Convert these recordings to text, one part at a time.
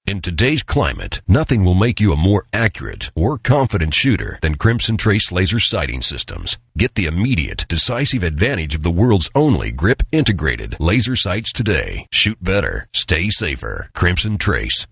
In today's climate, nothing will make you a more accurate or confident shooter than Crimson Trace laser sighting systems. Get the immediate, decisive advantage of the world's only grip-integrated laser sights today. Shoot better. Stay safer. Crimson Trace.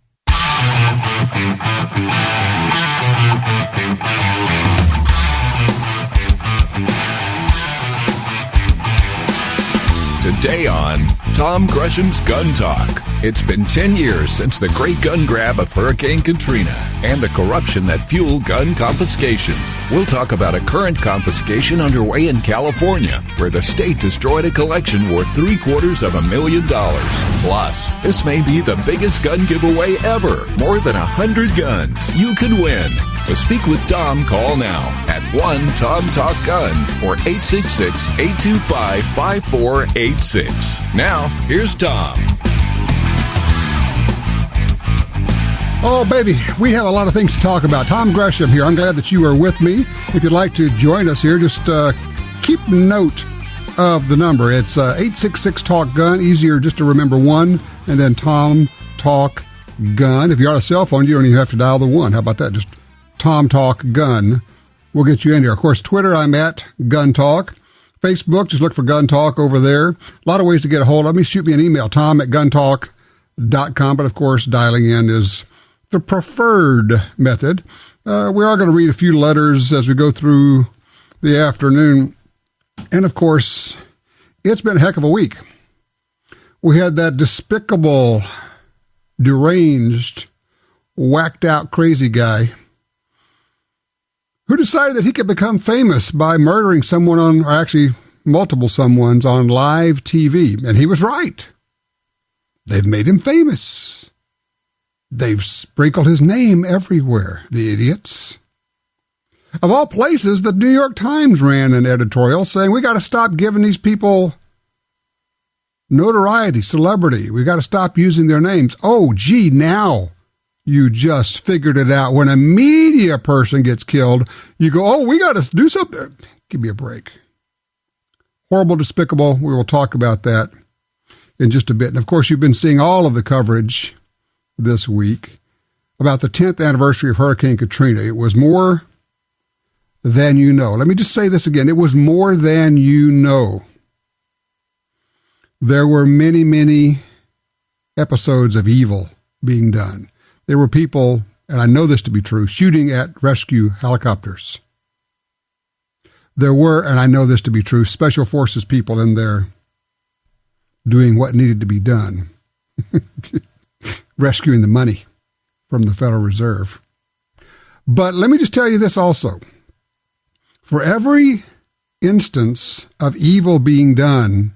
Today on Tom Gresham's Gun Talk. It's been 10 years since the great gun grab of Hurricane Katrina and the corruption that fueled gun confiscation. We'll talk about a current confiscation underway in California, where the state destroyed a collection worth $750,000. Plus, this may be the biggest gun giveaway ever. More than 100 guns you could win. To speak with Tom, call now at 1-TOM-TALK-GUN or 866-825-5486. Now, here's Tom. Oh, baby, we have a lot of things to talk about. Tom Gresham here. I'm glad that you are with me. If you'd like to join us here, just keep note of the number. It's 866-TALK-GUN. Easier just to remember one, and then Tom Talk Gun. If you're on a cell phone, you don't even have to dial the one. How about that? Just Tom Talk Gun. We'll get you in here. Of course, Twitter, I'm at Gun Talk. Facebook, just look for Gun Talk over there. A lot of ways to get a hold of me. Shoot me an email, tom@guntalk.com. But, of course, dialing in is the preferred method. We are going to read a few letters as we go through the afternoon. And, of course, it's been a heck of a week. We had that despicable, deranged, whacked-out crazy guy who decided that he could become famous by murdering someone or actually multiple someones on live TV. And he was right. They've made him famous. They've sprinkled his name everywhere, the idiots. Of all places, the New York Times ran an editorial saying, we got to stop giving these people notoriety, celebrity. We got to stop using their names. Oh, gee, now you just figured it out. When a media person gets killed, you go, oh, we got to do something. Give me a break. Horrible, despicable. We will talk about that in just a bit. And, of course, you've been seeing all of the coverage this week about the 10th anniversary of Hurricane Katrina. It was more than you know. Let me just say this again. It was more than you know. There were many, many episodes of evil being done. There were people, and I know this to be true, shooting at rescue helicopters. There were, and I know this to be true, special forces people in there doing what needed to be done. Rescuing the money from the Federal Reserve. But let me just tell you this also. For every instance of evil being done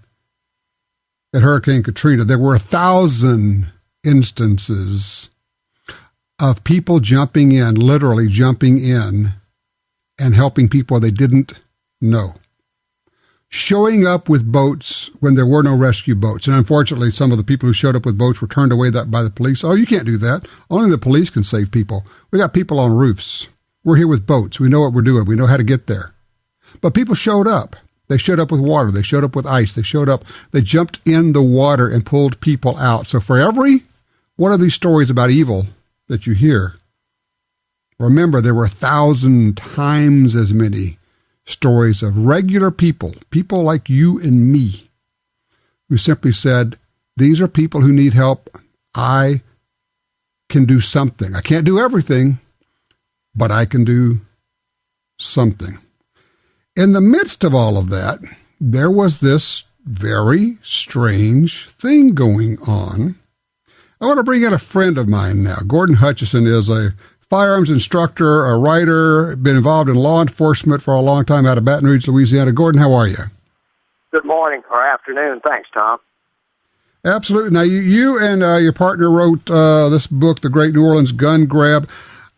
at Hurricane Katrina, there were 1,000 instances of people jumping in, literally jumping in, and helping people they didn't know. Showing up with boats when there were no rescue boats. And unfortunately, some of the people who showed up with boats were turned away by the police. Oh, you can't do that. Only the police can save people. We got people on roofs. We're here with boats. We know what we're doing. We know how to get there. But people showed up. They showed up with water. They showed up with ice. They showed up. They jumped in the water and pulled people out. So for every one of these stories about evil that you hear, remember there were 1,000 times as many stories of regular people like you and me, who simply said, these are people who need help. I can do something. I can't do everything, but I can do something. In the midst of all of that, there was this very strange thing going on. I want to bring in a friend of mine now. Gordon Hutchinson is a firearms instructor, a writer, been involved in law enforcement for a long time out of Baton Rouge, Louisiana. Gordon, how are you? Good morning or afternoon. Thanks, Tom. Absolutely. Now, you and your partner wrote this book, The Great New Orleans Gun Grab.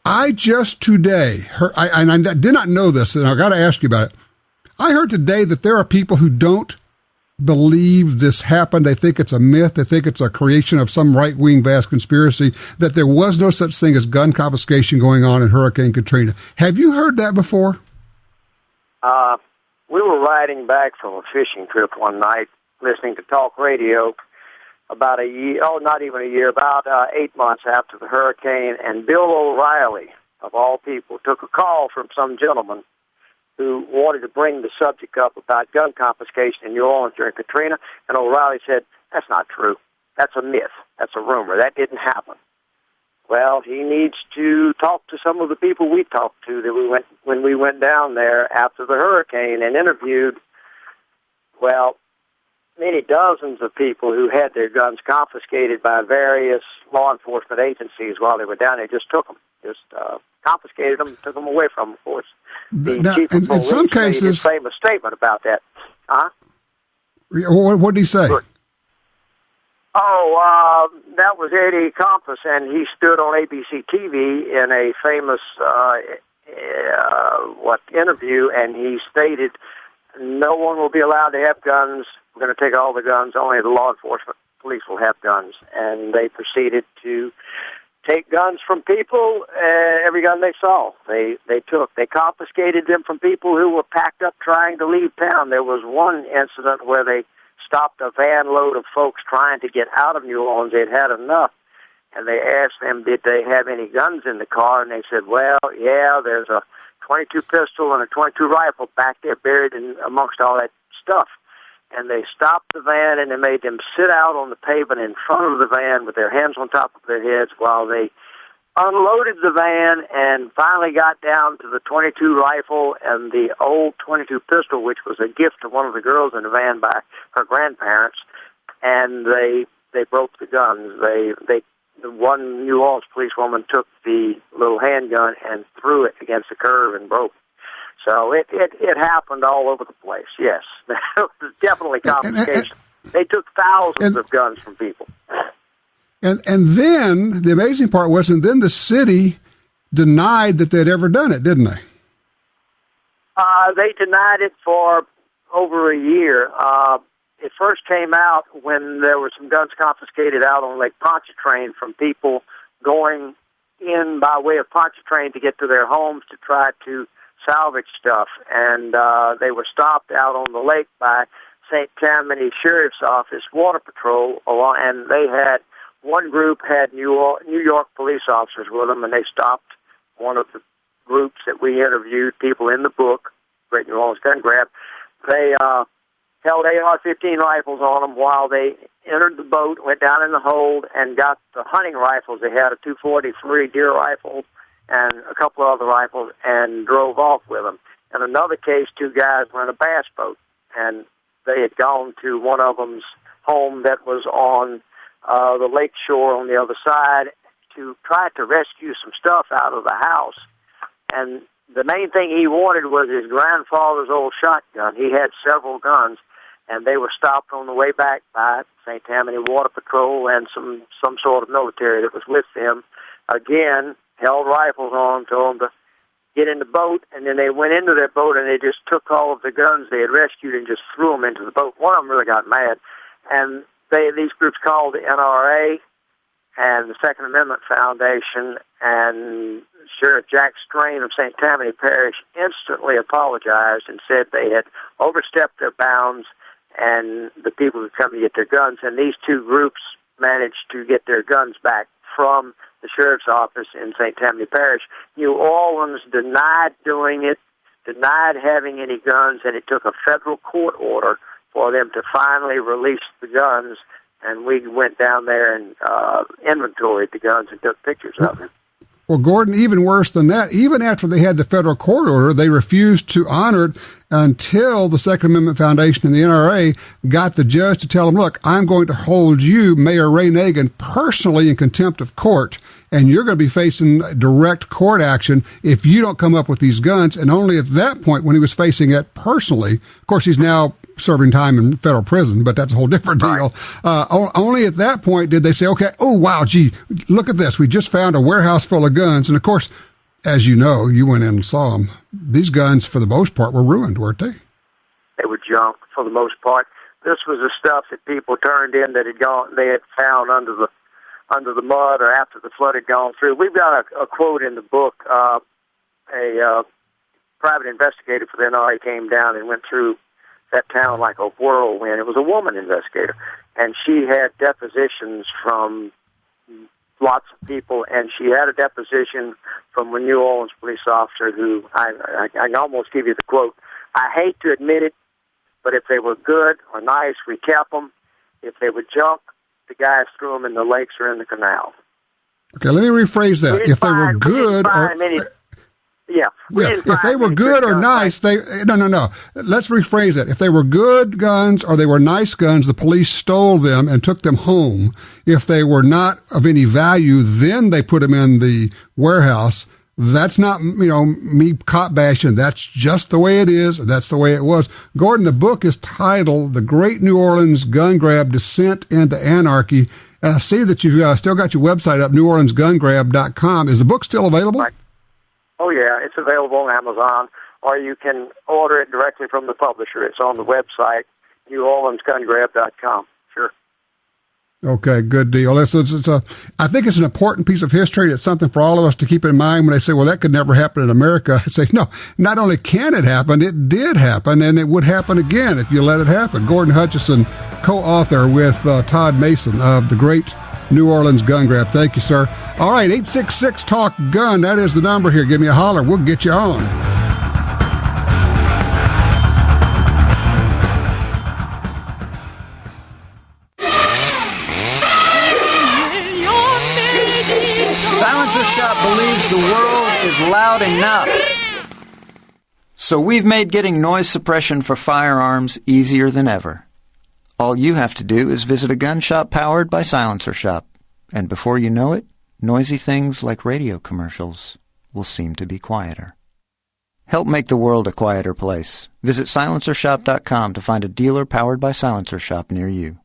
I just today heard, I did not know this, and I got to ask you about it. I heard today that there are people who don't believe this happened. They think it's a myth. They think it's a creation of some right-wing vast conspiracy, that there was no such thing as gun confiscation going on in Hurricane Katrina. Have you heard that before? We were riding back from a fishing trip one night, listening to talk radio about a year, not even a year, about 8 months after the hurricane, and Bill O'Reilly, of all people, took a call from some gentleman who wanted to bring the subject up about gun confiscation in New Orleans during Katrina, and O'Reilly said, that's not true. That's a myth. That's a rumor. That didn't happen. Well, he needs to talk to some of the people we talked to when we went down there after the hurricane and interviewed, well, many dozens of people who had their guns confiscated by various law enforcement agencies while they were down there. Just took them, confiscated them, took them away from them, of course. The chief of police in some cases, made his famous statement about that. What did he say? That was Eddie Compass, and he stood on ABC TV in a famous interview, and he stated, no one will be allowed to have guns. We're going to take all the guns. Only the law enforcement police will have guns. And they proceeded to take guns from people, every gun they saw. They confiscated them from people who were packed up trying to leave town. There was one incident where they stopped a van load of folks trying to get out of New Orleans. They'd had enough. And they asked them, did they have any guns in the car? And they said, well, yeah, there's a .22 pistol and a .22 rifle back there buried amongst all that stuff. And they stopped the van and they made them sit out on the pavement in front of the van with their hands on top of their heads while they unloaded the van and finally got down to the .22 rifle and the old .22 pistol, which was a gift to one of the girls in the van by her grandparents. And they broke the guns. The one New Orleans policewoman took the little handgun and threw it against the curb and broke it. So it happened all over the place, yes. It was definitely confiscation. They took thousands of guns from people. And then, the amazing part was, and then the city denied that they'd ever done it, didn't they? They denied it for over a year. It first came out when there were some guns confiscated out on Lake Pontchartrain from people going in by way of Pontchartrain to get to their homes to try to salvage stuff. And they were stopped out on the lake by St. Tammany Sheriff's Office Water Patrol, and they had, one group had New York police officers with them, and they stopped one of the groups that we interviewed, people in the book, Great New Orleans Gun Grab. They held AR-15 rifles on them while they entered the boat, went down in the hold, and got the hunting rifles. They had a .243 deer rifle and a couple of other rifles, and drove off with them. In another case, two guys were in a bass boat, and they had gone to one of them's home that was on the lake shore on the other side to try to rescue some stuff out of the house. And the main thing he wanted was his grandfather's old shotgun. He had several guns, and they were stopped on the way back by St. Tammany Water Patrol and some sort of military that was with them. Again, held rifles on, told them to get in the boat, and then they went into their boat and they just took all of the guns they had rescued and just threw them into the boat. One of them really got mad, and these groups called the NRA and the Second Amendment Foundation, and Sheriff Jack Strain of St. Tammany Parish instantly apologized and said they had overstepped their bounds and the people had come to get their guns, and these two groups managed to get their guns back from the sheriff's office in St. Tammany Parish. New Orleans denied doing it, denied having any guns, and it took a federal court order for them to finally release the guns, and we went down there and inventoried the guns and took pictures of them. Well, Gordon, even worse than that, even after they had the federal court order, they refused to honor it until the Second Amendment Foundation and the NRA got the judge to tell them, look, I'm going to hold you, Mayor Ray Nagin, personally in contempt of court, and you're going to be facing direct court action if you don't come up with these guns. And only at that point, when he was facing it personally, of course, he's now serving time in federal prison, but that's a whole different deal. Only at that point did they say, okay, oh, wow, gee, look at this. We just found a warehouse full of guns. And, of course, as you know, you went in and saw them. These guns, for the most part, were ruined, weren't they? They were junk for the most part. This was the stuff that people turned in that they had found under the mud or after the flood had gone through. We've got a quote in the book. A private investigator for the NRA came down and went through that town like a whirlwind. It was a woman investigator, and she had depositions from lots of people, and she had a deposition from a New Orleans police officer who, I can almost give you the quote, "I hate to admit it, but if they were good or nice, we kept them. If they were junk, the guys threw them in the lakes or in the canal." Okay, let me rephrase that. If they were good or... if they were good or nice, no. Let's rephrase that. If they were good guns or they were nice guns, the police stole them and took them home. If they were not of any value, then they put them in the warehouse. That's not, me cop bashing. That's just the way it is. That's the way it was. Gordon, the book is titled The Great New Orleans Gun Grab, Descent into Anarchy. And I see that you've still got your website up, NewOrleansGunGrab.com. Is the book still available? Right. Oh, yeah. It's available on Amazon, or you can order it directly from the publisher. It's on the website, NewOrleansGunGrab.com. Sure. Okay, good deal. I think it's an important piece of history. It's something for all of us to keep in mind when they say, well, that could never happen in America. I say, no, not only can it happen, it did happen, and it would happen again if you let it happen. Gordon Hutchinson, co-author with Todd Mason of The Great New Orleans Gun Grab. Thank you, sir. All right, 866-TALK-GUN. That is the number here. Give me a holler. We'll get you on. Silencer Shop believes the world is loud enough. So we've made getting noise suppression for firearms easier than ever. All you have to do is visit a gun shop powered by Silencer Shop. And before you know it, noisy things like radio commercials will seem to be quieter. Help make the world a quieter place. Visit silencershop.com to find a dealer powered by Silencer Shop near you.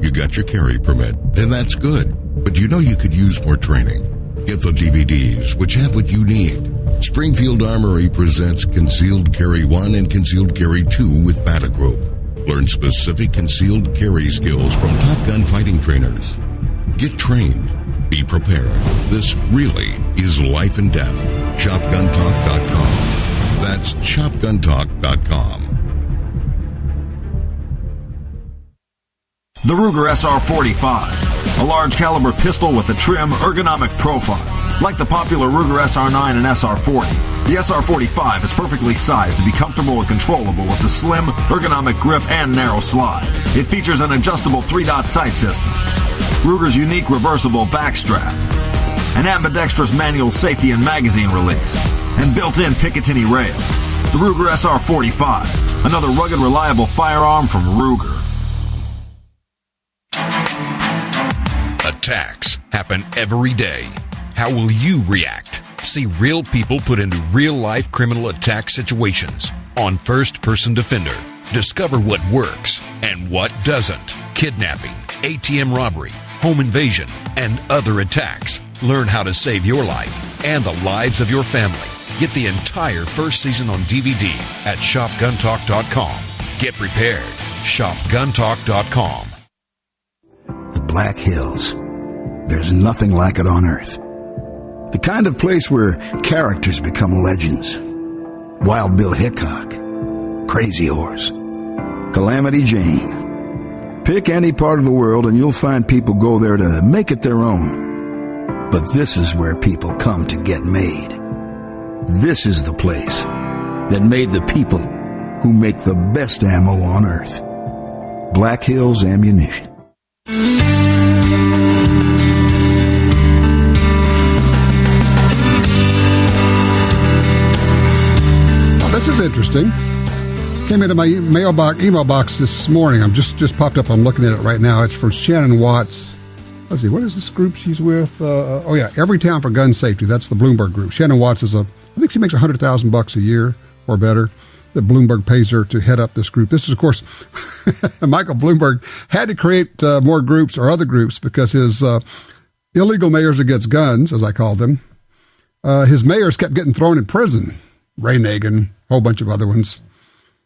You got your carry permit, and that's good. But you could use more training. Get the DVDs, which have what you need. Springfield Armory presents Concealed Carry 1 and Concealed Carry 2 with Bata Group. Learn specific concealed carry skills from Top Gun fighting trainers. Get trained. Be prepared. This really is life and death. ShopGunTalk.com. That's ShopGunTalk.com. The Ruger SR-45, a large caliber pistol with a trim, ergonomic profile. Like the popular Ruger SR-9 and SR-40, the SR-45 is perfectly sized to be comfortable and controllable with a slim, ergonomic grip and narrow slide. It features an adjustable 3-dot sight system, Ruger's unique reversible back strap, an ambidextrous manual safety and magazine release, and built-in Picatinny rail. The Ruger SR-45, another rugged, reliable firearm from Ruger. Attacks happen every day. How will you react? See real people put into real-life criminal attack situations on First Person Defender. Discover what works and what doesn't. Kidnapping, ATM robbery, home invasion, and other attacks. Learn how to save your life and the lives of your family. Get the entire first season on DVD at ShopGunTalk.com. Get prepared. ShopGunTalk.com. The Black Hills. There's nothing like it on Earth. The kind of place where characters become legends. Wild Bill Hickok, Crazy Horse, Calamity Jane. Pick any part of the world and you'll find people go there to make it their own. But this is where people come to get made. This is the place that made the people who make the best ammo on Earth. Black Hills Ammunition. This is interesting. Came into my email box this morning. I'm just popped up. I'm looking at it right now. It's from Shannon Watts. Let's see. What is this group she's with? Every Town for Gun Safety. That's the Bloomberg group. Shannon Watts is I think she makes $100,000 a year or better. That Bloomberg pays her to head up this group. This is, of course, Michael Bloomberg had to create more groups or other groups because his illegal mayors against guns, as I call them, his mayors kept getting thrown in prison. Ray Nagin, a whole bunch of other ones.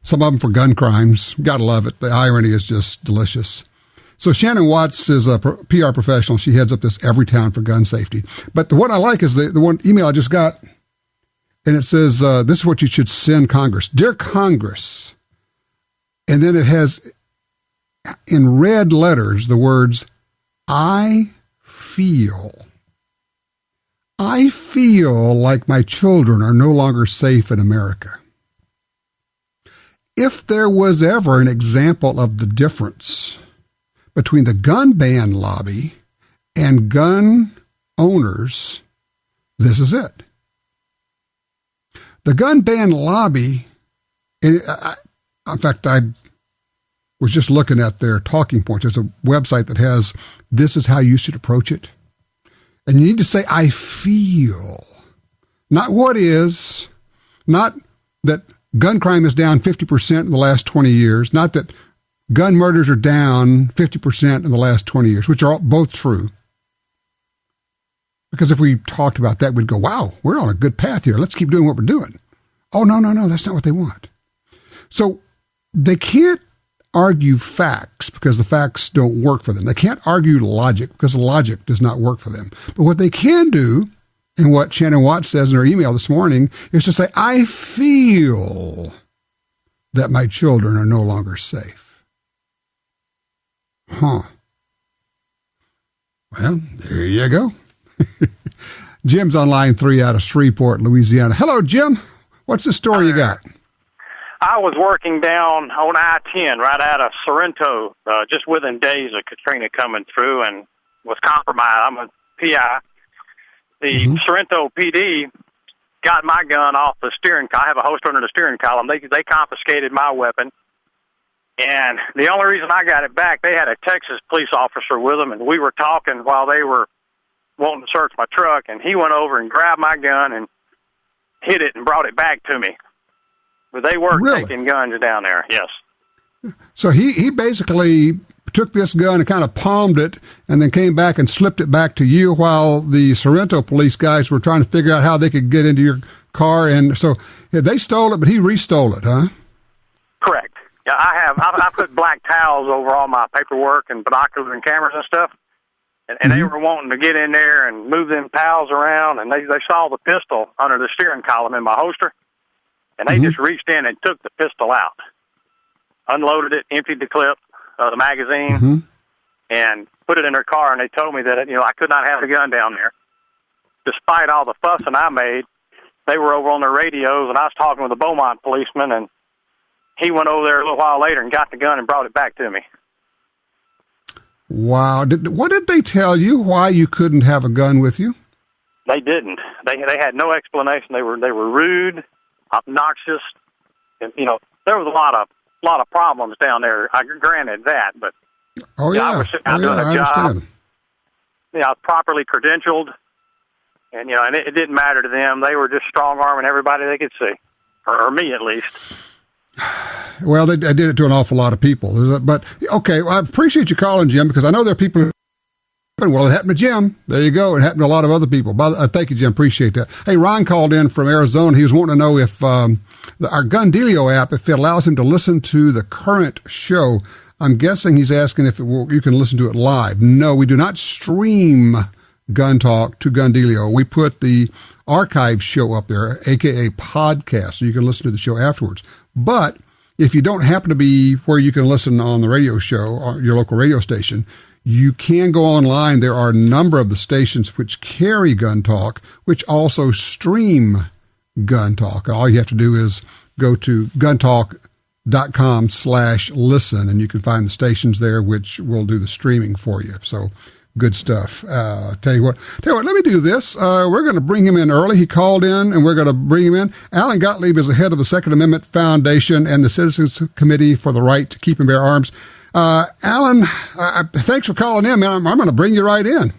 Some of them for gun crimes. Gotta love it. The irony is just delicious. So Shannon Watts is a PR professional. She heads up this Every Town for Gun Safety. But the one I like is the one email I just got. And it says, this is what you should send Congress. Dear Congress. And then it has in red letters the words, I feel like my children are no longer safe in America. If there was ever an example of the difference between the gun ban lobby and gun owners, this is it. The gun ban lobby, in fact, I was just looking at their talking points. There's a website that has, this is how you should approach it. And you need to say, I feel. Not what is, not that gun crime is down 50% in the last 20 years, not that gun murders are down 50% in the last 20 years, which are both true. Because if we talked about that, we'd go, wow, we're on a good path here. Let's keep doing what we're doing. Oh, no, that's not what they want. So they can't argue facts because the facts don't work for them. They can't argue logic because the logic does not work for them. But what they can do, and what Shannon Watts says in her email this morning, is to say, I feel that my children are no longer safe. Well, there you go. Jim's on line 3 out of Shreveport, Louisiana. Hello, Jim. What's the story you got? I was working down on I-10 right out of Sorrento, just within days of Katrina coming through, and was compromised. I'm a PI. The Sorrento PD got my gun off the steering column. I have a holster under the steering column. They confiscated my weapon. And the only reason I got it back, they had a Texas police officer with them, and we were talking while they were wanting to search my truck, and he went over and grabbed my gun and hid it and brought it back to me. But they were taking guns down there, yes. So he basically took this gun and kind of palmed it and then came back and slipped it back to you while the Sorrento police guys were trying to figure out how they could get into your car. And so they stole it, but he restole it, huh? Correct. Yeah, I put black towels over all my paperwork and binoculars and cameras and stuff. And they were wanting to get in there and move them towels around, and they saw the pistol under the steering column in my holster, and they just reached in and took the pistol out, unloaded it, emptied the clip, the magazine, and put it in their car, and they told me that, I could not have the gun down there. Despite all the fussing I made, they were over on their radios, and I was talking with a Beaumont policeman, and he went over there a little while later and got the gun and brought it back to me. Wow. What did they tell you why you couldn't have a gun with you? They didn't. They had no explanation. They were rude, obnoxious, and there was a lot of problems down there. I granted that, but I was sitting down doing a job. I was properly credentialed, and and it didn't matter to them. They were just strong arming everybody they could see, or me at least. Well, they did it to an awful lot of people. But, okay, well, I appreciate you calling, Jim, because I know there are people who... Well, it happened to Jim. There you go. It happened to a lot of other people. Thank you, Jim. Appreciate that. Hey, Ron called in from Arizona. He was wanting to know if our Gundealio app, if it allows him to listen to the current show. I'm guessing he's asking if you can listen to it live. No, we do not stream Gun Talk to Gundealio. We put the archive show up there, a.k.a. podcast, so you can listen to the show afterwards. But if you don't happen to be where you can listen on the radio show or your local radio station, you can go online. There are a number of the stations which carry Gun Talk, which also stream Gun Talk. And all you have to do is go to guntalk.com/listen, and you can find the stations there which will do the streaming for you. So good stuff. Tell you what, let me do this. We're going to bring him in early. He called in, and we're going to bring him in. Alan Gottlieb is the head of the Second Amendment Foundation and the Citizens Committee for the Right to Keep and Bear Arms. Alan, thanks for calling in, man. I'm going to bring you right in.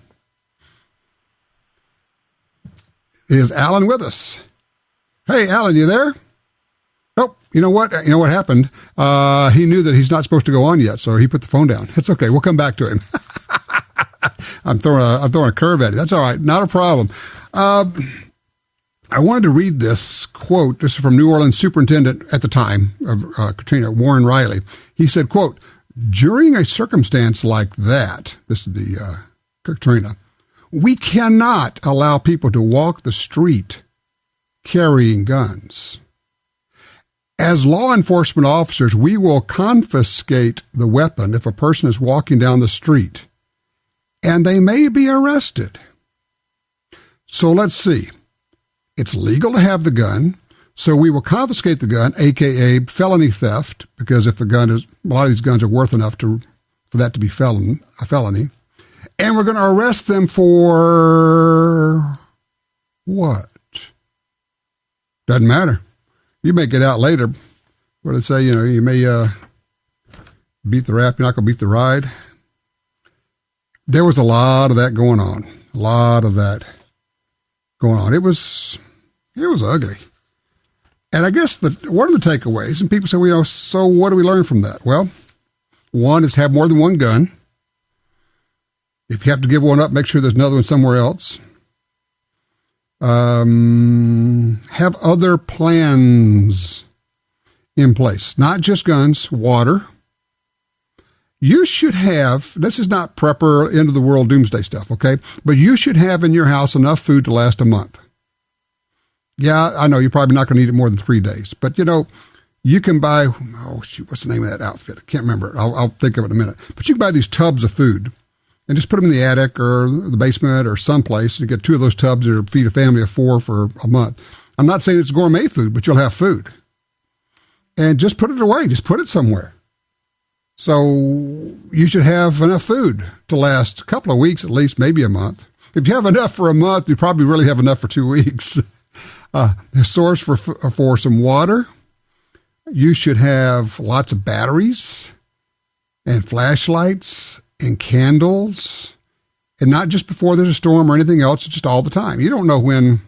Is Alan with us? Hey, Alan, you there? Nope. You know what? You know what happened? He knew that he's not supposed to go on yet, so he put the phone down. It's okay. We'll come back to him. I'm throwing a curve at you. That's all right. Not a problem. I wanted to read this quote. This is from New Orleans Superintendent at the time of Katrina, Warren Riley. He said, quote, "During a circumstance like that," this is the Katrina, "we cannot allow people to walk the street carrying guns. As law enforcement officers, we will confiscate the weapon if a person is walking down the street, and they may be arrested. So let's see. It's legal to have the gun, so we will confiscate the gun, a.k.a. felony theft, because if a lot of these guns are worth enough for that to be a felony, and we're going to arrest them for what? Doesn't matter. You may get out later. What did it say? You may beat the rap. You're not going to beat the ride. There was a lot of that going on. It was ugly. And I guess one of the takeaways, and people say, so what do we learn from that? Well, one is have more than one gun. If you have to give one up, make sure there's another one somewhere else. Have other plans in place, not just guns, water. You should have, this is not prepper, end of the world doomsday stuff, okay? But you should have in your house enough food to last a month. Yeah, I know you're probably not going to eat it more than 3 days, but you can buy, what's the name of that outfit? I can't remember. I'll think of it in a minute. But you can buy these tubs of food and just put them in the attic or the basement or someplace. You get 2 of those tubs that'll feed a family of 4 for a month. I'm not saying it's gourmet food, but you'll have food. And just put it away. Just put it somewhere. So you should have enough food to last a couple of weeks, at least, maybe a month. If you have enough for a month, you probably really have enough for 2 weeks. A source for some water. You should have lots of batteries and flashlights and candles, and not just before there's a storm or anything else, just all the time. You don't know when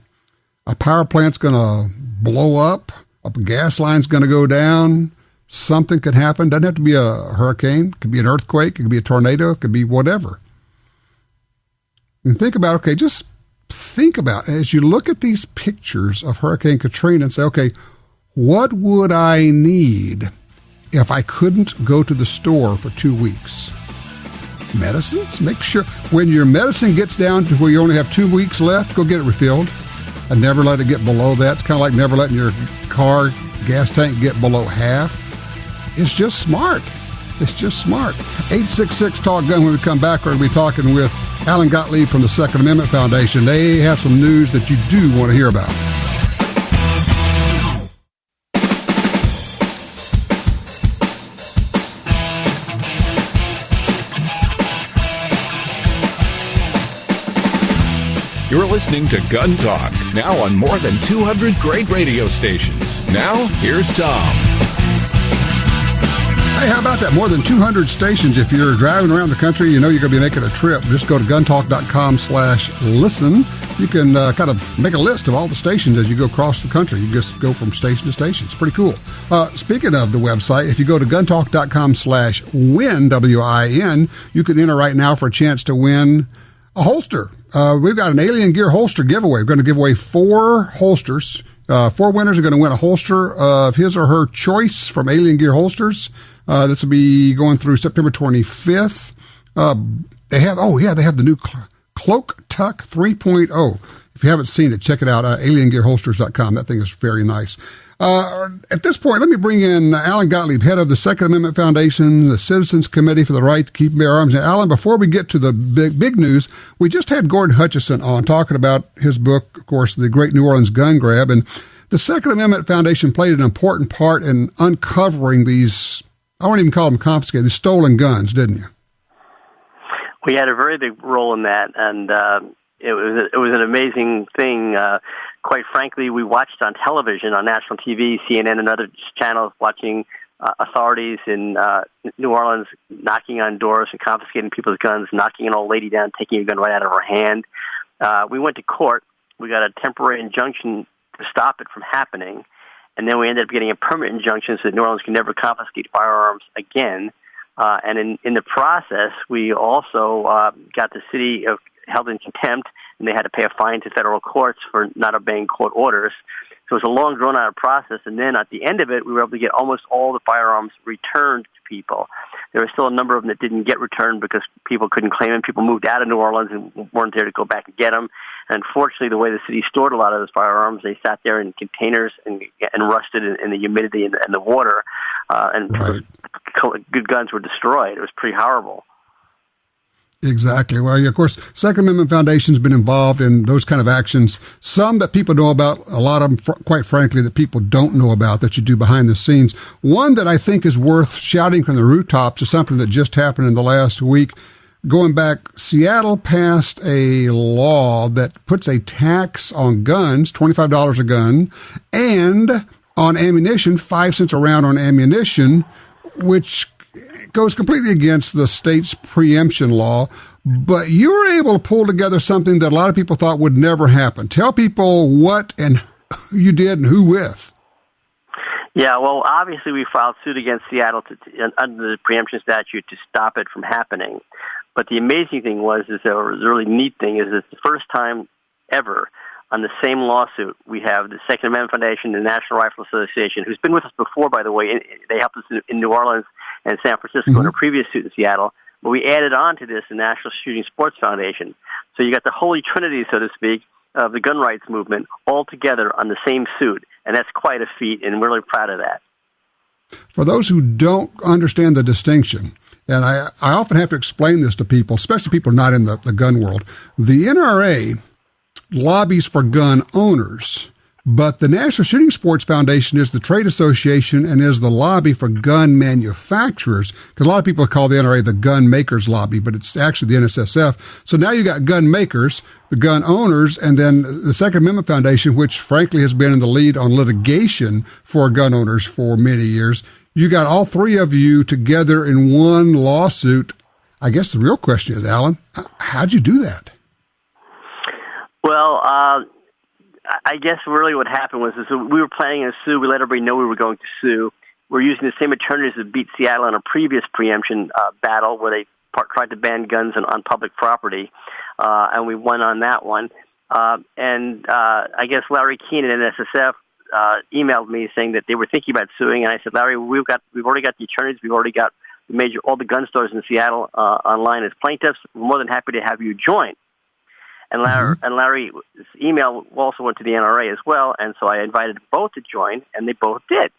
a power plant's going to blow up, a gas line's going to go down, something could happen. Doesn't have to be a hurricane. It could be an earthquake. It could be a tornado. It could be whatever. And think about, just think about, as you look at these pictures of Hurricane Katrina and say, okay, what would I need if I couldn't go to the store for 2 weeks? Medicines? Make sure when your medicine gets down to where you only have 2 weeks left, go get it refilled and never let it get below that. It's kind of like never letting your car gas tank get below half. It's just smart. 866-TALK-GUN. When we come back, we're going to be talking with Alan Gottlieb from the Second Amendment Foundation. They have some news that you do want to hear about. You're listening to Gun Talk, now on more than 200 great radio stations. Now, here's Tom. Hey, how about that? More than 200 stations. If you're driving around the country, you're going to be making a trip. Just go to guntalk.com/listen. You can kind of make a list of all the stations as you go across the country. You just go from station to station. It's pretty cool. Speaking of the website, if you go to guntalk.com/win, W-I-N, you can enter right now for a chance to win a holster. We've got an Alien Gear holster giveaway. We're going to give away 4 holsters. 4 winners are going to win a holster of his or her choice from Alien Gear Holsters. This will be going through September 25th. They have the new Cloak Tuck 3.0. If you haven't seen it, check it out. AlienGearHolsters.com. That thing is very nice. At this point, let me bring in Alan Gottlieb, head of the Second Amendment Foundation, the Citizens Committee for the Right to Keep and Bear Arms. Now, Alan, before we get to the big news, we just had Gordon Hutchinson on talking about his book, of course, The Great New Orleans Gun Grab. And the Second Amendment Foundation played an important part in uncovering these, I won't even call them confiscated, these stolen guns, didn't you? We had a very big role in that, and it was an amazing thing. Quite frankly, we watched on television, on national TV, CNN and other channels, watching authorities in New Orleans knocking on doors and confiscating people's guns, knocking an old lady down, taking a gun right out of her hand. We went to court. We got a temporary injunction to stop it from happening, and then we ended up getting a permanent injunction so that New Orleans can never confiscate firearms again. And in the process, we also got the city held in contempt, and they had to pay a fine to federal courts for not obeying court orders. So it was a long, drawn-out process, and then at the end of it, we were able to get almost all the firearms returned to people. There were still a number of them that didn't get returned because people couldn't claim them. People moved out of New Orleans and weren't there to go back and get them. And unfortunately, the way the city stored a lot of those firearms, they sat there in containers and rusted in the humidity and the water, and right. Good guns were destroyed. It was pretty horrible. Exactly. Well, of course, Second Amendment Foundation's been involved in those kind of actions. Some that people know about, a lot of them, quite frankly, that people don't know about that you do behind the scenes. One that I think is worth shouting from the rooftops is something that just happened in the last week. Going back, Seattle passed a law that puts a tax on guns, $25 a gun, and on ammunition, 5 cents a round on ammunition, which goes completely against the state's preemption law, but you were able to pull together something that a lot of people thought would never happen. Tell people what and who you did and who with. Yeah, well, obviously we filed suit against Seattle under the preemption statute to stop it from happening. But the amazing thing was the really neat thing is it's the first time ever on the same lawsuit we have the Second Amendment Foundation, the National Rifle Association, who's been with us before, by the way. They helped us in New Orleans and San Francisco in a previous suit in Seattle. But we added on to this the National Shooting Sports Foundation. So you got the holy trinity, so to speak, of the gun rights movement all together on the same suit. And that's quite a feat, and we're really proud of that. For those who don't understand the distinction, and I often have to explain this to people, especially people not in the gun world, the NRA lobbies for gun owners, but the National Shooting Sports Foundation is the trade association and is the lobby for gun manufacturers, because a lot of people call the NRA the gun makers lobby, but it's actually the NSSF. So now you got gun makers, the gun owners, and then the Second Amendment Foundation, which frankly has been in the lead on litigation for gun owners for many years. You got all three of you together in one lawsuit. I guess the real question is, Alan, how'd you do that? Well, I guess really what happened was we were planning to sue. We let everybody know we were going to sue. We're using the same attorneys that beat Seattle in a previous preemption battle where they tried to ban guns on public property, and we won on that one. I guess Larry Keene at NSSF emailed me saying that they were thinking about suing, and I said, Larry, we've already got the attorneys. We've already got all the gun stores in Seattle online as plaintiffs. We're more than happy to have you join. And Larry's email also went to the NRA as well, and so I invited both to join, and they both did.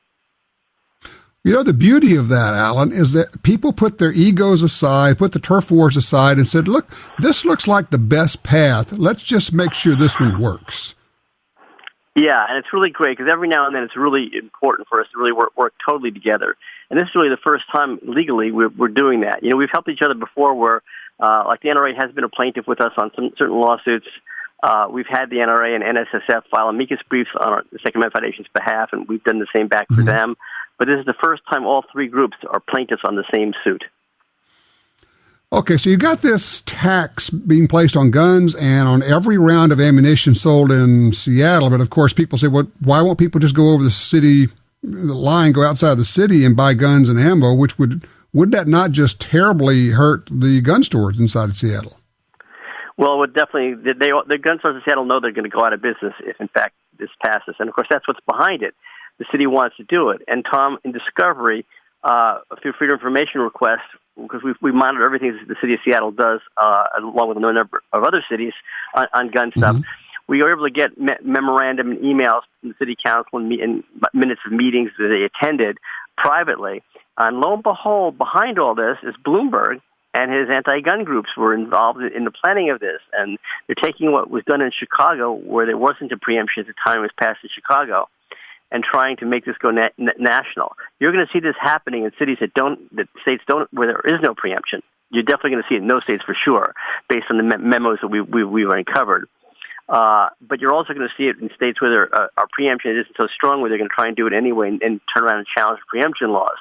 You know, the beauty of that, Alan, is that people put their egos aside, put the turf wars aside, and said, look, this looks like the best path. Let's just make sure this one works. Yeah, and it's really great, because every now and then it's really important for us to really work totally together. And this is really the first time legally we're doing that. You know, we've helped each other before where like the NRA has been a plaintiff with us on some certain lawsuits. We've had the NRA and NSSF file amicus briefs on the Second Amendment Foundation's behalf, and we've done the same back for them. But this is the first time all three groups are plaintiffs on the same suit. Okay, so you got this tax being placed on guns and on every round of ammunition sold in Seattle. But of course, people say, well, why won't people just go over the city line, go outside of the city and buy guns and ammo, which would that not just terribly hurt the gun stores inside of Seattle? Well, it would definitely. The gun stores in Seattle know they're going to go out of business if, in fact, this passes. And, of course, that's what's behind it. The city wants to do it. And, Tom, in discovery, through freedom of information requests, because we monitor everything the city of Seattle does, along with a number of other cities on gun stuff, we are able to get memorandum and emails from the city council and minutes of meetings that they attended privately. And lo and behold, behind all this is Bloomberg and his anti-gun groups were involved in the planning of this. And they're taking what was done in Chicago, where there wasn't a preemption at the time it was passed in Chicago, and trying to make this go national. You're going to see this happening in cities that states don't, where there is no preemption. You're definitely going to see it in those states for sure, based on the memos that we've uncovered. But you're also going to see it in states where our preemption isn't so strong, where they're going to try and do it anyway and turn around and challenge preemption laws.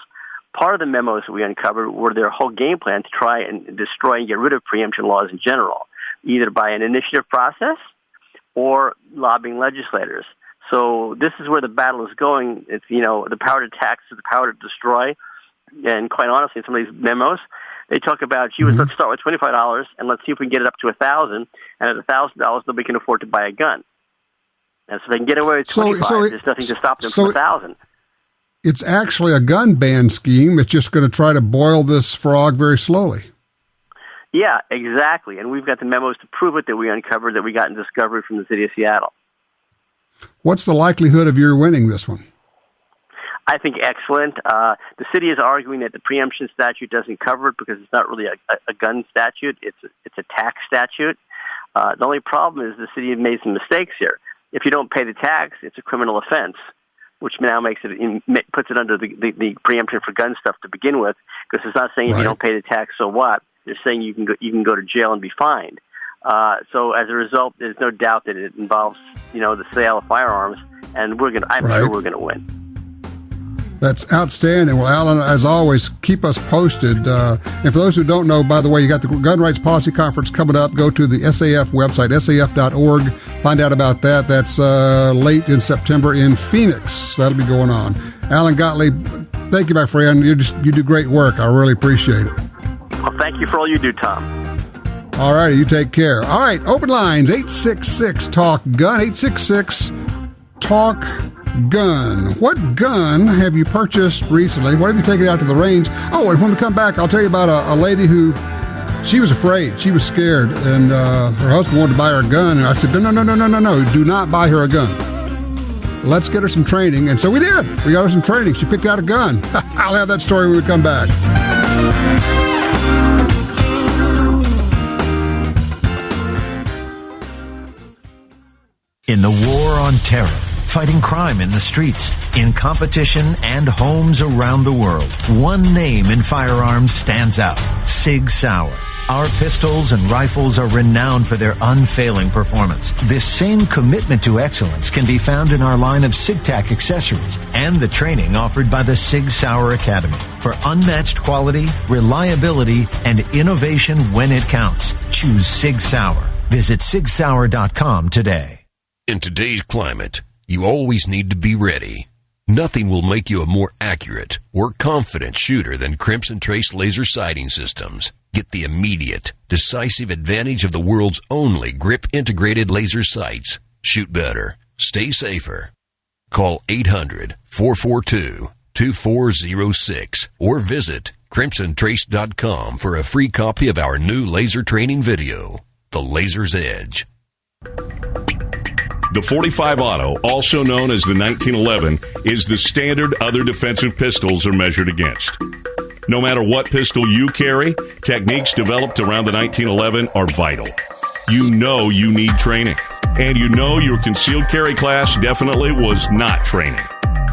Part of the memos that we uncovered were their whole game plan to try and destroy and get rid of preemption laws in general, either by an initiative process or lobbying legislators. So this is where the battle is going. It's, the power to tax is the power to destroy. And quite honestly, in some of these memos, they talk about, let's start with $25 and let's see if we can get it up to $1,000. And at $1,000, nobody can afford to buy a gun. And so they can get away with 25. There's nothing to stop them from 1,000. It's actually a gun ban scheme. It's just going to try to boil this frog very slowly. Yeah, exactly. And we've got the memos to prove it that we uncovered, that we got in discovery from the city of Seattle. What's the likelihood of your winning this one? I think excellent. The city is arguing that the preemption statute doesn't cover it because it's not really a gun statute. It's a tax statute. The only problem is the city has made some mistakes here. If you don't pay the tax, it's a criminal offense, which now puts it under the preemption for gun stuff to begin with, because it's not saying if you don't pay the tax, so what? They're saying you can go to jail and be fined. So as a result, there's no doubt that it involves the sale of firearms, and I'm sure we're gonna win. That's outstanding. Well, Alan, as always, keep us posted. And for those who don't know, by the way, you got the Gun Rights Policy Conference coming up. Go to the SAF website, saf.org. Find out about that. That's late in September in Phoenix. That'll be going on. Alan Gottlieb, thank you, my friend. You do great work. I really appreciate it. Well, thank you for all you do, Tom. All right, you take care. All right, open lines, 866-TALK-GUN, 866-TALK-GUN. What gun have you purchased recently? What have you taken out to the range? Oh, and when we come back, I'll tell you about a lady who, she was afraid. She was scared, and her husband wanted to buy her a gun, and I said, no, do not buy her a gun. Let's get her some training, and so we did. We got her some training. She picked out a gun. I'll have that story when we come back. In the war on terror, fighting crime in the streets, in competition and homes around the world, one name in firearms stands out: Sig Sauer. Our pistols and rifles are renowned for their unfailing performance. This same commitment to excellence can be found in our line of SigTac accessories and the training offered by the Sig Sauer Academy. For unmatched quality, reliability, and innovation when it counts, choose Sig Sauer. Visit sigsauer.com today. In today's climate, you always need to be ready. Nothing will make you a more accurate or confident shooter than Crimson Trace laser sighting systems. Get the immediate, decisive advantage of the world's only grip-integrated laser sights. Shoot better. Stay safer. Call 800-442-2406 or visit crimsontrace.com for a free copy of our new laser training video, The Laser's Edge. The .45 Auto, also known as the 1911, is the standard other defensive pistols are measured against. No matter what pistol you carry, techniques developed around the 1911 are vital. You know you need training, and you know your concealed carry class definitely was not training.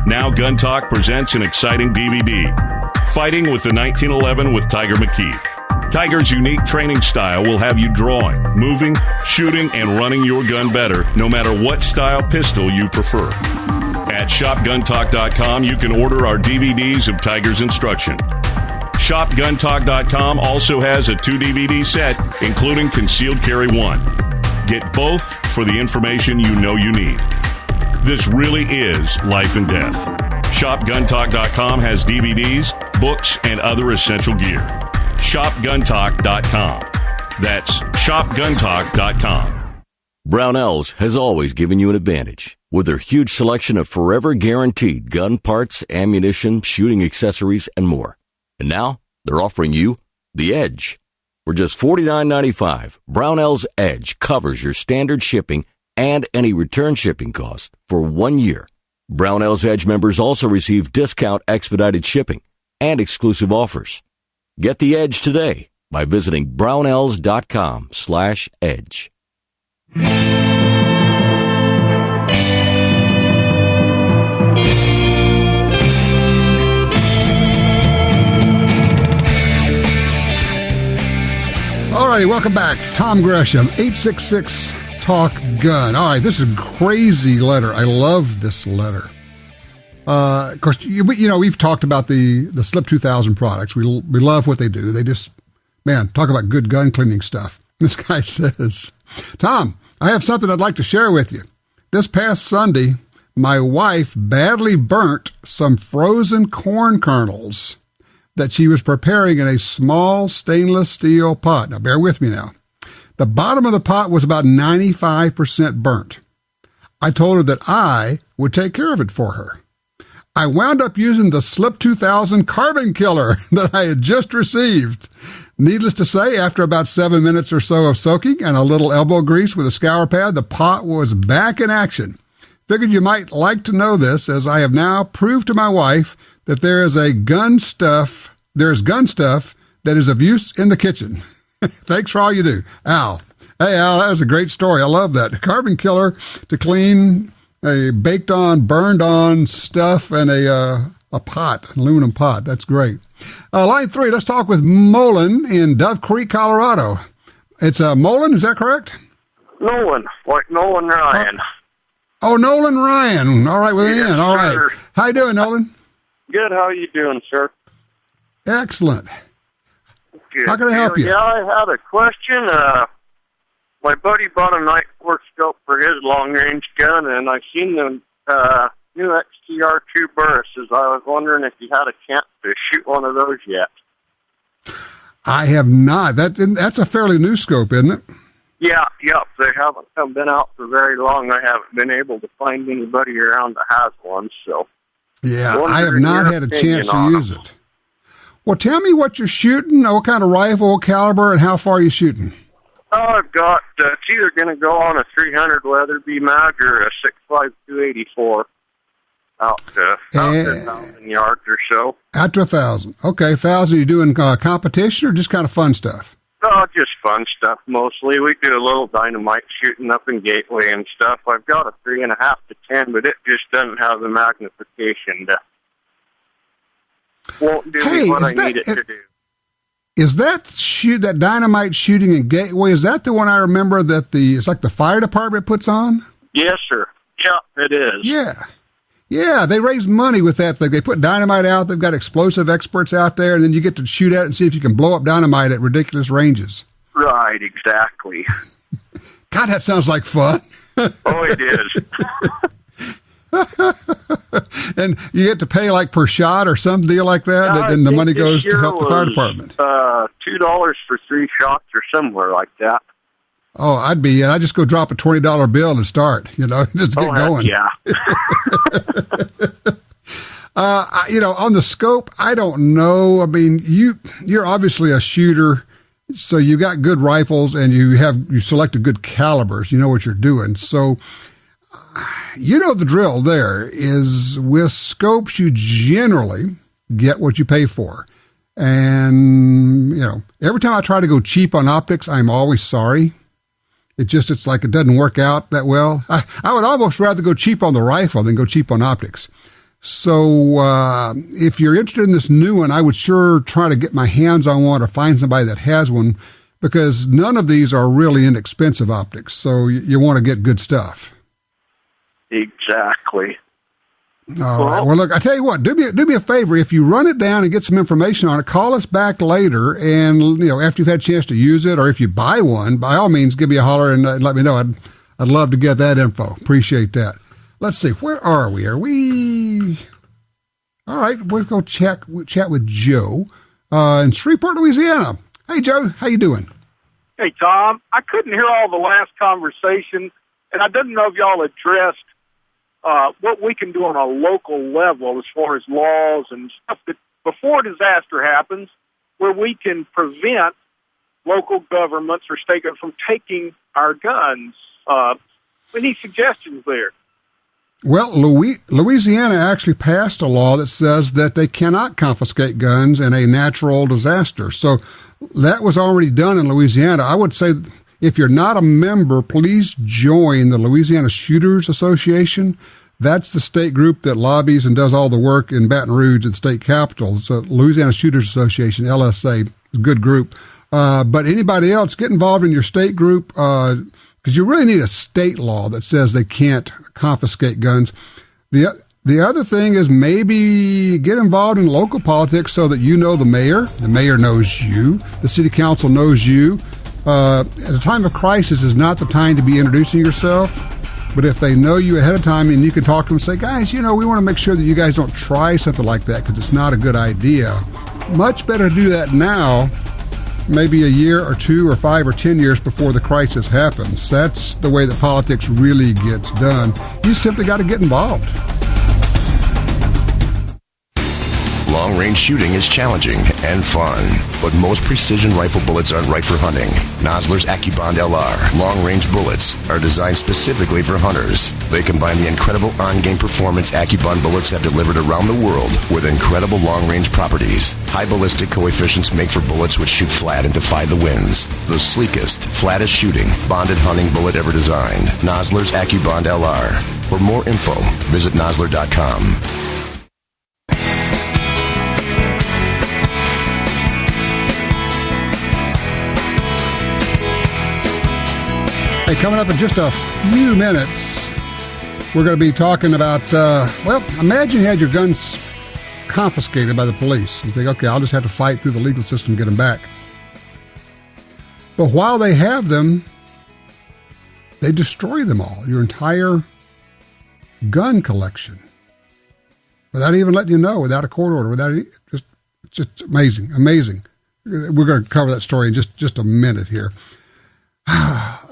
Now GUNTALK presents an exciting DVD, Fighting with the 1911 with Tiger McKee. Tiger's unique training style will have you drawing, moving, shooting, and running your gun better, no matter what style pistol you prefer. At shopguntalk.com, you can order our DVDs of Tiger's instruction. Shopguntalk.com also has a 2-DVD set, including Concealed Carry 1. Get both for the information you know you need. This really is life and death. Shopguntalk.com has DVDs, books, and other essential gear. ShopGuntalk.com. That's ShopGuntalk.com. Brownells has always given you an advantage. With their huge selection of forever guaranteed gun parts, ammunition, shooting accessories, and more. And now, they're offering you the Edge. For just $49.95, Brownells Edge covers your standard shipping and any return shipping cost for 1 year. Brownells Edge members also receive discount expedited shipping and exclusive offers. Get the Edge today by visiting brownells.com/edge. All righty, welcome back to Tom Gresham, 866-TALK-GUN. All right, this is a crazy letter. I love this letter. Of course, we've talked about the Slip 2000 products. We love what they do. They just, talk about good gun cleaning stuff. This guy says, Tom, I have something I'd like to share with you. This past Sunday, my wife badly burnt some frozen corn kernels that she was preparing in a small stainless steel pot. Now, bear with me now. The bottom of the pot was about 95% burnt. I told her that I would take care of it for her. I wound up using the Slip 2000 carbon killer that I had just received. Needless to say, after about 7 minutes or so of soaking and a little elbow grease with a scour pad, the pot was back in action. Figured you might like to know this, as I have now proved to my wife that there's gun stuff that is of use in the kitchen. Thanks for all you do. Al. Hey, Al, that was a great story. I love that. Carbon killer to clean a baked on, burned on stuff and a pot, an aluminum pot. That's great. Line 3, let's talk with Mullen in Dove Creek, Colorado. It's Mullen, is that correct? Nolan, like Nolan Ryan. Oh, Nolan Ryan. All right, with an N. All right. Sir. How you doing, Nolan? Good. How are you doing, sir? Excellent. Good. How can I help you? Yeah, I had a question. My buddy bought a night work scope for his long-range gun, and I seen the new XTR2 Burrises. I was wondering if you had a chance to shoot one of those yet. I have not. That's a fairly new scope, isn't it? Yeah, yep. They haven't been out for very long. I haven't been able to find anybody around that has one, so. Yeah, I have not had a chance to use it. Well, tell me what you're shooting, what kind of rifle, caliber, and how far are you shooting? Oh, I've got, it's either going to go on a 300 Weatherby mag or a 6.5 284 out to 1,000 yards or so. Out to 1,000. Okay, 1,000. You doing competition or just kind of fun stuff? Oh, just fun stuff mostly. We do a little dynamite shooting up in Gateway and stuff. I've got a 3.5 to 10, but it just doesn't have the magnification to won't do me what I need it to do. Is that dynamite shooting in Gateway? Is that the one I remember that it's like the fire department puts on? Yes, sir. Yeah, it is. Yeah, they raise money with that thing. They put dynamite out. They've got explosive experts out there, and then you get to shoot at it and see if you can blow up dynamite at ridiculous ranges. Right, exactly. God, that sounds like fun. Oh, it is. And you get to pay like per shot or some deal like that, and the money goes to help the fire department. $2 for 3 shots or somewhere like that. Oh, I'd just go drop a $20 bill and start, just get going. Yeah. On the scope, I don't know. I mean, you're obviously a shooter, so you got good rifles and you selected good calibers. You know what you're doing. So, the drill there is with scopes, you generally get what you pay for. And, every time I try to go cheap on optics, I'm always sorry. It's like it doesn't work out that well. I would almost rather go cheap on the rifle than go cheap on optics. So if you're interested in this new one, I would sure try to get my hands on one or find somebody that has one, because none of these are really inexpensive optics. So you want to get good stuff. Exactly. All right. Well, look, I tell you what, do me a favor. If you run it down and get some information on it, call us back later. And, after you've had a chance to use it, or if you buy one, by all means, give me a holler and let me know. I'd love to get that info. Appreciate that. Let's see. Where are we? Are we? All right. We'll go chat with Joe in Shreveport, Louisiana. Hey, Joe. How you doing? Hey, Tom. I couldn't hear all the last conversation, and I didn't know if y'all addressed what we can do on a local level as far as laws and stuff that before disaster happens, where we can prevent local governments or state governments from taking our guns. Any suggestions there? Well, Louisiana actually passed a law that says that they cannot confiscate guns in a natural disaster. So that was already done in Louisiana. I would say if you're not a member, please join the Louisiana Shooters Association. That's the state group that lobbies and does all the work in Baton Rouge at the state capitol. So Louisiana Shooters Association, LSA, good group. But anybody else, get involved in your state group, because you really need a state law that says they can't confiscate guns. The other thing is maybe get involved in local politics so that you know the mayor. The mayor knows you. The city council knows you. At a time of crisis is not the time to be introducing yourself. But if they know you ahead of time and you can talk to them and say, guys, we want to make sure that you guys don't try something like that because it's not a good idea. Much better to do that now maybe a year or 2 or 5 or 10 years before the crisis happens. That's the way that politics really gets done. You simply got to get involved. Long-range shooting is challenging and fun, but most precision rifle bullets aren't right for hunting. Nosler's AccuBond LR long-range bullets are designed specifically for hunters. They combine the incredible on-game performance AccuBond bullets have delivered around the world with incredible long-range properties. High ballistic coefficients make for bullets which shoot flat and defy the winds. The sleekest, flattest shooting, bonded hunting bullet ever designed. Nosler's AccuBond LR. For more info, visit nosler.com. Hey, coming up in just a few minutes, we're going to be talking about, imagine you had your guns confiscated by the police. You think, okay, I'll just have to fight through the legal system to get them back. But while they have them, they destroy them all, your entire gun collection, without even letting you know, without a court order, it's just amazing. We're going to cover that story in just a minute here.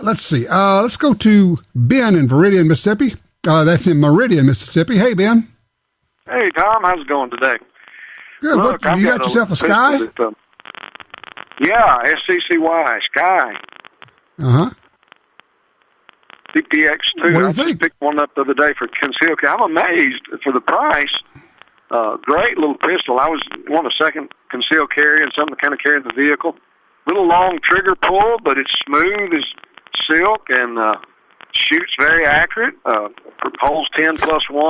Let's see. Let's go to Ben in Meridian, Mississippi. That's in Meridian, Mississippi. Hey, Ben. Hey, Tom. How's it going today? Good. Look, you got yourself a Sky? Yeah, SCCY, Sky. Uh-huh. DPX2. What do you I think? just picked one up the other day for concealed carry. I'm amazed for the price. Great little pistol. I want a second concealed carry and something to kind of carry in the vehicle. Little long trigger pull, but it's smooth as silk and shoots very accurate. Holds 10+1, a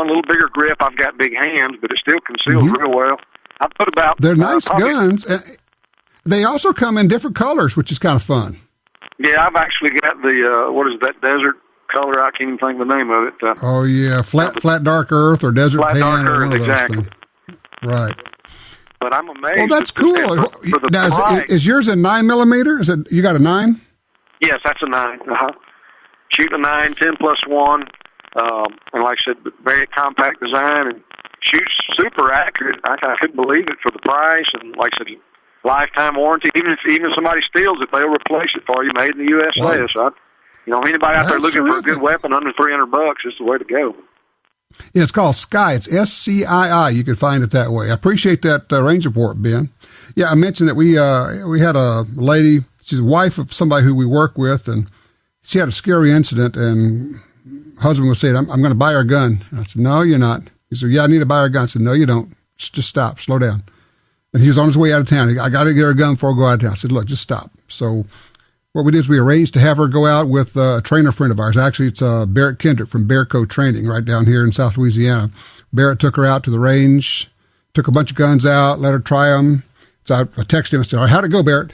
little bigger grip. I've got big hands, but it still conceals real well. I put about... They're nice guns. They also come in different colors, which is kind of fun. Yeah, I've actually got the, what is that, desert color? I can't even think of the name of it. Oh, yeah, flat dark earth or desert flat pan. Dark or earth, one of those exactly. things. Right. But I'm amazed. Well, that's cool. For the Now, price. is yours a 9mm? Is it? You got a 9? Yes, that's a 9. Shoot a 9, 10+1, and like I said, very compact design and shoots super accurate. I couldn't believe it for the price, and like I said, lifetime warranty. Even if somebody steals it, they'll replace it for you, made in the USA. Wow. So, anybody out there looking for a good weapon under $300, it's the way to go. Yeah, it's called Sky. It's SCII. You can find it that way. I appreciate that range report, Ben. Yeah, I mentioned that we had a lady. She's the wife of somebody who we work with, and she had a scary incident. And husband was saying, "I'm going to buy her a gun." And I said, "No, you're not." He said, "Yeah, I need to buy her a gun." I said, "No, you don't. Just stop. Slow down." And he was on his way out of town. I got to get her a gun before I go out of town. I said, "Look, just stop." So what we did is we arranged to have her go out with a trainer friend of ours. Actually, it's Barrett Kendrick from Bear Co. Training right down here in South Louisiana. Barrett took her out to the range, took a bunch of guns out, let her try them. So I texted him and said, "All right, how'd it go, Barrett?"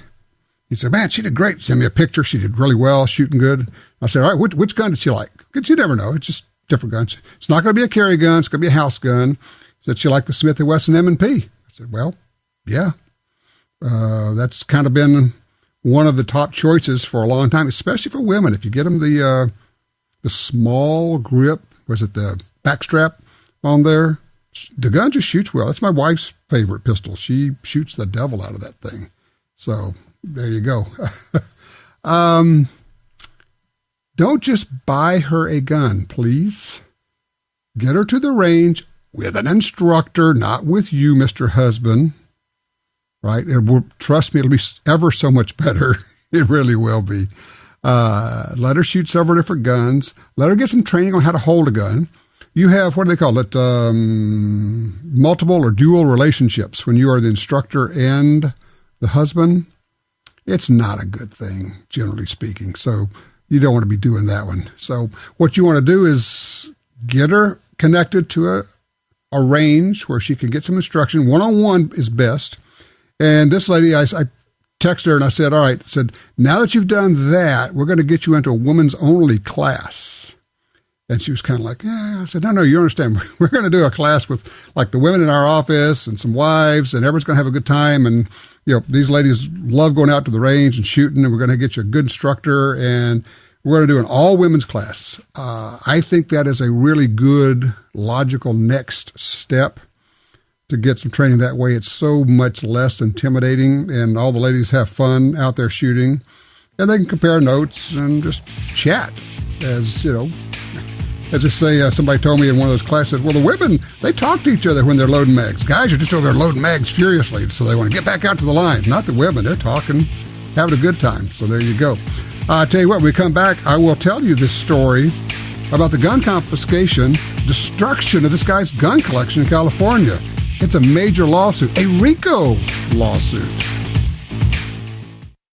He said, "Man, she did great." Sent me a picture. She did really well, shooting good. I said, "All right, which gun did she like?" Because you never know. It's just different guns. It's not going to be a carry gun. It's going to be a house gun. She said she liked the Smith & Wesson M&P. I said, "Well, yeah. That's kind of been one of the top choices for a long time, especially for women. If you get them the small grip, was it the backstrap on there? The gun just shoots well. That's my wife's favorite pistol. She shoots the devil out of that thing. So there you go. Don't just buy her a gun, please. Get her to the range with an instructor, not with you, Mr. Husband. Right? It will, trust me, it'll be ever so much better. It really will be. Let her shoot several different guns. Let her get some training on how to hold a gun. You have, what do they call it? Multiple or dual relationships when you are the instructor and the husband. It's not a good thing, generally speaking. So you don't want to be doing that one. So what you want to do is get her connected to a range where she can get some instruction. One-on-one is best. And this lady, I texted her and I said, "All right," I said, "now that you've done that, we're going to get you into a women's only class." And she was kind of like, "Yeah." I said, No, you understand. We're going to do a class with like the women in our office and some wives, and everyone's going to have a good time. And, these ladies love going out to the range and shooting, and we're going to get you a good instructor, and we're going to do an all women's class. I think that is a really good, logical next step to get some training that way. It's so much less intimidating, and all the ladies have fun out there shooting, and they can compare notes and just chat. As you know, as I say, somebody told me in one of those classes, well, the women, they talk to each other when they're loading mags. Guys are just over there loading mags furiously, so they want to get back out to the line. Not the women. They're talking, having a good time. So there you go. I tell you what, when we come back, I will tell you this story about the gun confiscation, destruction of this guy's gun collection in California. It's a major lawsuit, a RICO lawsuit.